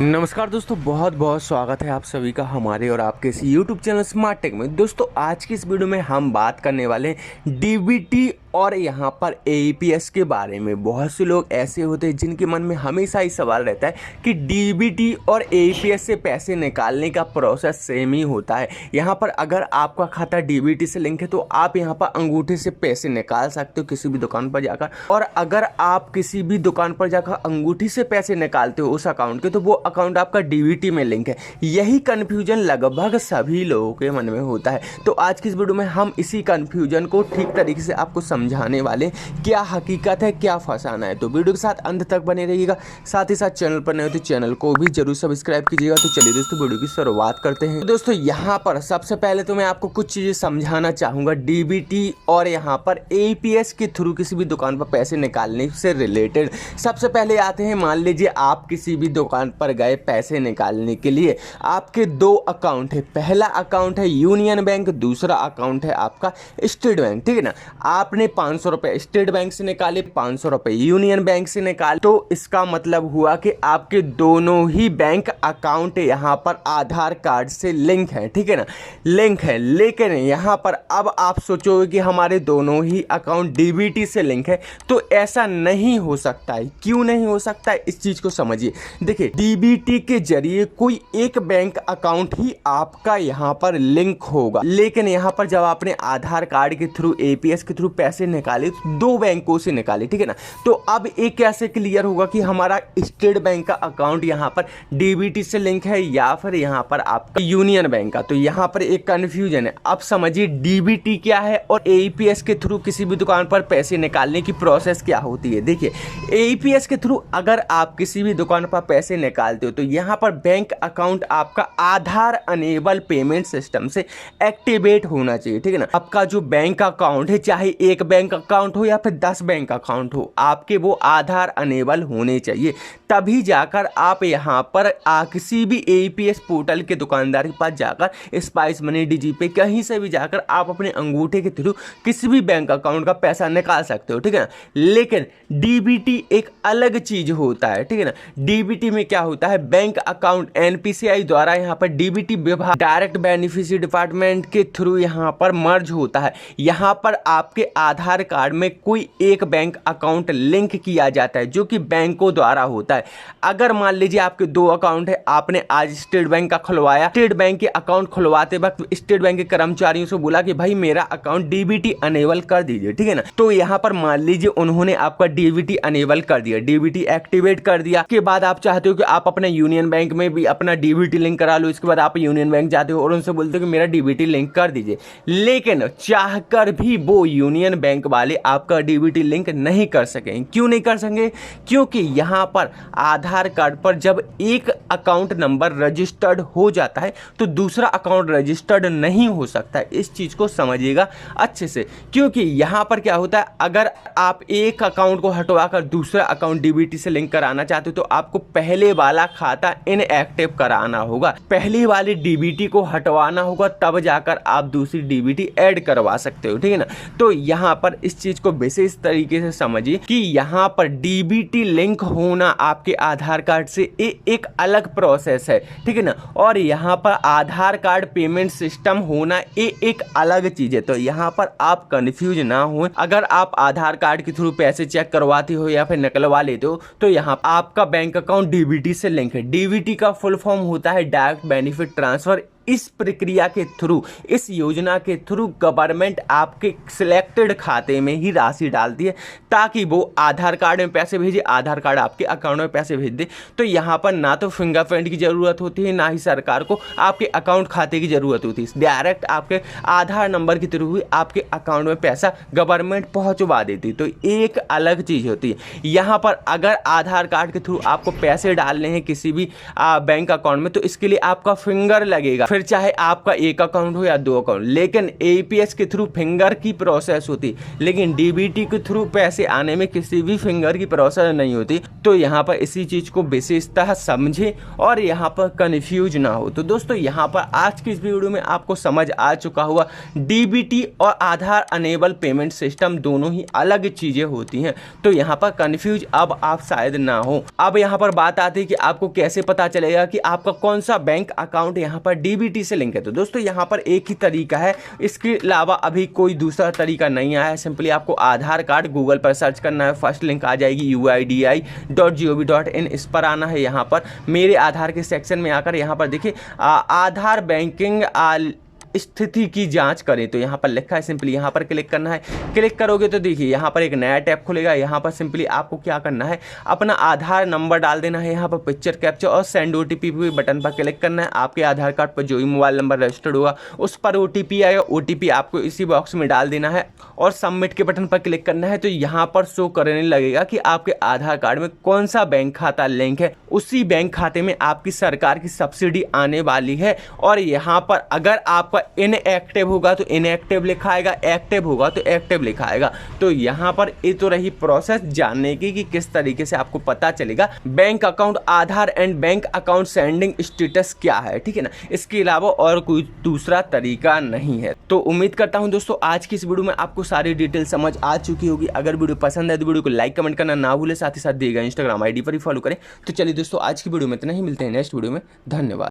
नमस्कार दोस्तों, बहुत बहुत स्वागत है आप सभी का हमारे और आपके इस YouTube चैनल स्मार्ट टेक में। दोस्तों आज की इस वीडियो में हम बात करने वाले हैं डीबीटी और यहाँ पर एईपीएस के बारे में। बहुत से लोग ऐसे होते हैं जिनके मन में हमेशा ही सवाल रहता है कि डीबीटी और एईपीएस से पैसे निकालने का प्रोसेस सेम ही होता है। यहाँ पर अगर आपका खाता डीबीटी से लिंक है तो आप यहाँ पर अंगूठे से पैसे निकाल सकते हो किसी भी दुकान पर जाकर, और अगर आप किसी भी दुकान पर जाकर अंगूठी से पैसे निकालते हो उस अकाउंट के, तो वो अकाउंट आपका डीबीटी में लिंक है। यही कन्फ्यूजन लगभग सभी लोगों के मन में होता है। तो आज की इस वीडियो में हम इसी कन्फ्यूजन को ठीक तरीके से आपको समझाने वाले, क्या हकीकत है, क्या फसाना है। तो वीडियो के साथ अंत तक बने रहिएगा। साथ ही साथ चैनल पर नए हो तो चैनल को भी जरूर सब्सक्राइब कीजिएगा। तो चलिए दोस्तों वीडियो की शुरुआत करते हैं। दोस्तों यहाँ पर सबसे पहले तो मैं आपको कुछ चीजें समझाना चाहूंगा डीबीटी और यहाँ पर एईपीएस के थ्रू किसी भी दुकान पर पैसे निकालने से रिलेटेड। सबसे पहले आते हैं, मान लीजिए आप किसी भी दुकान पर गए पैसे निकालने के लिए। आपके दो अकाउंट है, पहला अकाउंट है यूनियन बैंक, दूसरा अकाउंट है आपका स्टेट बैंक, ठीक है ना। आपने 500 रुपये स्टेट बैंक से निकाले, 500 रुपये यूनियन बैंक से निकाले, तो इसका मतलब हुआ कि आपके दोनों ही बैंक अकाउंट यहाँ पर आधार कार्ड से लिंक है, ठीक है ना, लिंक है। लेकिन यहाँ पर अब आप सोचोगे कि हमारे दोनों ही अकाउंट डीबीटी से लिंक है, तो ऐसा नहीं हो सकता है। क्यों नहीं हो सकता है, इस चीज को समझिए। देखिए डीबीटी के जरिए कोई एक बैंक अकाउंट ही आपका यहाँ पर लिंक होगा, लेकिन यहाँ पर जब आपने आधार कार्ड के थ्रू एपीएस के थ्रू पैसे निकाले तो दो बैंकों से निकाले, ठीक है ना। तो अब एक कैसे क्लियर होगा कि हमारा स्टेट बैंक का अकाउंट यहाँ पर डीबीटी से लिंक है या फिर यहाँ पर आपका यूनियन बैंक का। तो यहाँ पर एक कंफ्यूजन है। अब समझिए डीबीटी क्या है और एईपीएस के थ्रू किसी भी दुकान पर पैसे निकालने की प्रोसेस क्या होती है। देखिए एईपीएस के थ्रू अगर आप किसी भी दुकान पर पैसे निकालते हो तो यहाँ पर बैंक अकाउंट आपका आधार अनेबल पेमेंट सिस्टम से एक्टिवेट होना चाहिए, ठीक है ना। आपका जो बैंक अकाउंट है, चाहे एक बैंक अकाउंट हो या फिर 10 बैंक अकाउंट हो, आपके वो आधार अनेबल होने चाहिए। तभी जाकर आप यहाँ पर किसी भी एईपीएस पोर्टल के दुकानदार के पास जाकर स्पाइस मनी, डीजीपे, कहीं से भी जाकर आप अपने अंगूठे के थ्रू किसी भी बैंक अकाउंट का पैसा निकाल सकते हो, ठीक है ना। लेकिन डीबीटी एक अलग चीज होता है, ठीक है ना। डीबीटी में क्या होता है, बैंक अकाउंट एनपीसीआई द्वारा यहाँ पर डीबीटी विभाग डायरेक्ट बेनिफिशियरी डिपार्टमेंट के थ्रू यहाँ पर मर्ज होता है। यहाँ पर आपके आधार कार्ड में कोई एक बैंक अकाउंट लिंक किया जाता है जो कि बैंकों द्वारा होता है। अगर मान लीजिए आपके दो अकाउंट है, आपने आज स्टेट बैंक का खुलवाया, स्टेट बैंक के अकाउंट खुलवाते वक्त स्टेट बैंक के कर्मचारियों से बोला कि भाई मेरा अकाउंट डीबीटी अनेबल कर दीजिए, ठीक है ना। तो यहाँ पर मान लीजिए उन्होंने आपका डीबीटी अनेबल कर दिया, डीबीटी एक्टिवेट कर दिया। के बाद आप चाहते हो कि आप अपने यूनियन बैंक में भी अपना डीबीटी लिंक करा लो। इसके बाद आप यूनियन बैंक जाते हो और उनसे बोलते हो कि मेरा डीबीटी लिंक कर दीजिए। लेकिन चाहकर भी वो यूनियन बैंक वाले आपका डीबीटी लिंक नहीं कर सकेंगे। क्यों नहीं कर सकेंगे? क्योंकि यहाँ पर आधार कार्ड पर जब एक अकाउंट नंबर रजिस्टर्ड हो जाता है तो दूसरा अकाउंट रजिस्टर्ड नहीं हो सकता है। इस चीज को समझिएगा अच्छे से, क्योंकि यहाँ पर क्या होता है, अगर आप एक अकाउंट को हटवाकर दूसरा अकाउंट डीबीटी से लिंक कराना चाहते हो तो आपको पहले वाला खाता इनएक्टिव कराना होगा, पहले वाली डीबीटी को हटवाना होगा, तब जाकर आप दूसरी डीबीटी ऐड करवा सकते हो, ठीक है ना। तो यहाँ पर इस चीज को विशेष तरीके से समझिए कि यहाँ पर डीबीटी लिंक होना आपके आधार कार्ड से एक अलग प्रोसेस है, ठीक है ना। और यहाँ पर आधार कार्ड पेमेंट सिस्टम होना एक अलग चीज है। तो यहाँ पर आप कंफ्यूज ना हो। अगर आप आधार कार्ड के थ्रू पैसे चेक करवाते हो या फिर निकलवा लेते हो तो यहाँ आपका बैंक अकाउंट डीबीटी से लिंक है। डीबीटी का फुल फॉर्म होता है डायरेक्ट बेनिफिट ट्रांसफर। इस प्रक्रिया के थ्रू, इस योजना के थ्रू गवर्नमेंट आपके सिलेक्टेड खाते में ही राशि डालती है ताकि वो आधार कार्ड में पैसे भेजे, आधार कार्ड आपके अकाउंट में पैसे भेज दे। तो यहाँ पर ना तो फिंगरप्रिंट की ज़रूरत होती है, ना ही सरकार को आपके अकाउंट खाते की ज़रूरत होती है। डायरेक्ट आपके आधार नंबर के थ्रू ही आपके अकाउंट में पैसा गवर्नमेंट पहुँचवा देती है। तो एक अलग चीज़ होती है। यहाँ पर अगर आधार कार्ड के थ्रू आपको पैसे डालने हैं किसी भी बैंक अकाउंट में तो इसके लिए आपका फिंगर लगेगा। फिर चाहे आपका एक अकाउंट हो या 2 अकाउंट, लेकिन एईपीएस के थ्रू फिंगर की प्रोसेस होती, लेकिन डीबीटी के थ्रू पैसे आने में किसी भी फिंगर की प्रोसेस नहीं होती। तो यहाँ पर इसी चीज़ को विशेषतः समझे और यहाँ पर कन्फ्यूज ना हो। तो दोस्तों यहाँ पर आज की इस वीडियो में आपको समझ आ चुका हुआ डीबीटी और आधार अनेबल पेमेंट सिस्टम दोनों ही अलग चीज़ें होती हैं। तो यहाँ पर कन्फ्यूज अब आप शायद ना हो। अब यहाँ पर बात आती है कि आपको कैसे पता चलेगा कि आपका कौन सा बैंक अकाउंट यहाँ पर डीबीटी से लिंक है। तो दोस्तों यहाँ पर एक ही तरीका है, इसके अलावा अभी कोई दूसरा तरीका नहीं आया है। सिंपली आपको आधार कार्ड गूगल पर सर्च करना है, फर्स्ट लिंक आ जाएगी uidi.gov.in, इस पर आना है। यहाँ पर मेरे आधार के सेक्शन में आकर यहाँ पर देखिए आधार बैंकिंग स्थिति की जांच करें, तो यहाँ पर लिखा है, सिंपली यहाँ पर क्लिक करना है। क्लिक करोगे तो देखिए यहाँ पर एक नया टैब खुलेगा। यहाँ पर सिंपली आपको क्या करना है, अपना आधार नंबर डाल देना है, यहाँ पर पिक्चर कैप्चर और सेंड ओटीपी बटन पर क्लिक करना है। आपके आधार कार्ड पर जो भी मोबाइल नंबर रजिस्टर्ड होगा उस पर ओटीपी आएगा, ओटीपी आपको इसी बॉक्स में डाल देना है और सबमिट के बटन पर क्लिक करना है। तो यहाँ पर शो करने लगेगा कि आपके आधार कार्ड में कौन सा बैंक खाता लिंक है, उसी बैंक खाते में आपकी सरकार की सब्सिडी आने वाली है। और यहाँ पर अगर आपका इनएक्टिव होगा तो इनएक्टिव लिखाएगा, एक्टिव होगा तो एक्टिव लिखाएगा। तो यहाँ पर ये तो रही प्रोसेस जानने की कि किस तरीके से आपको पता चलेगा bank account Aadhaar and bank account sending status क्या है, ठीक है ना। इसके अलावा और कोई दूसरा तरीका नहीं है। तो उम्मीद करता हूँ दोस्तों आज की इस वीडियो में आपको सारी डिटेल समझ आ चुकी होगी। अगर वीडियो पसंद है तो वीडियो को लाइक कमेंट करना ना भूले, साथ ही साथ दिएगा इंस्टाग्राम आईडी पर ही फॉलो करें। तो चलिए दोस्तों आज की वीडियो में इतना ही, मिलते हैं नेक्स्ट वीडियो में। धन्यवाद।